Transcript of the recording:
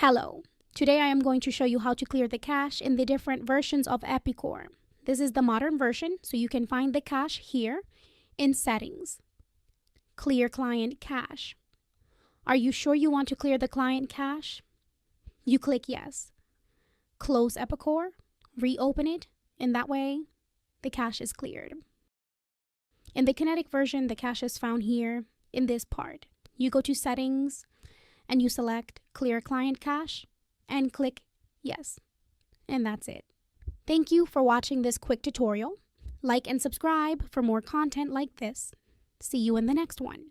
Hello. Today I am going to show you how to clear the cache in the different versions of Epicor. This is the modern version, so you can find the cache here in Settings. Clear Client Cache. Are you sure you want to clear the client cache? You click Yes. Close Epicor, reopen it, and that way the cache is cleared. In the Kinetic version, the cache is found here in this part. You go to Settings and you select Clear Client Cache and click Yes. And that's it. Thank you for watching this quick tutorial. Like and subscribe for more content like this. See you in the next one.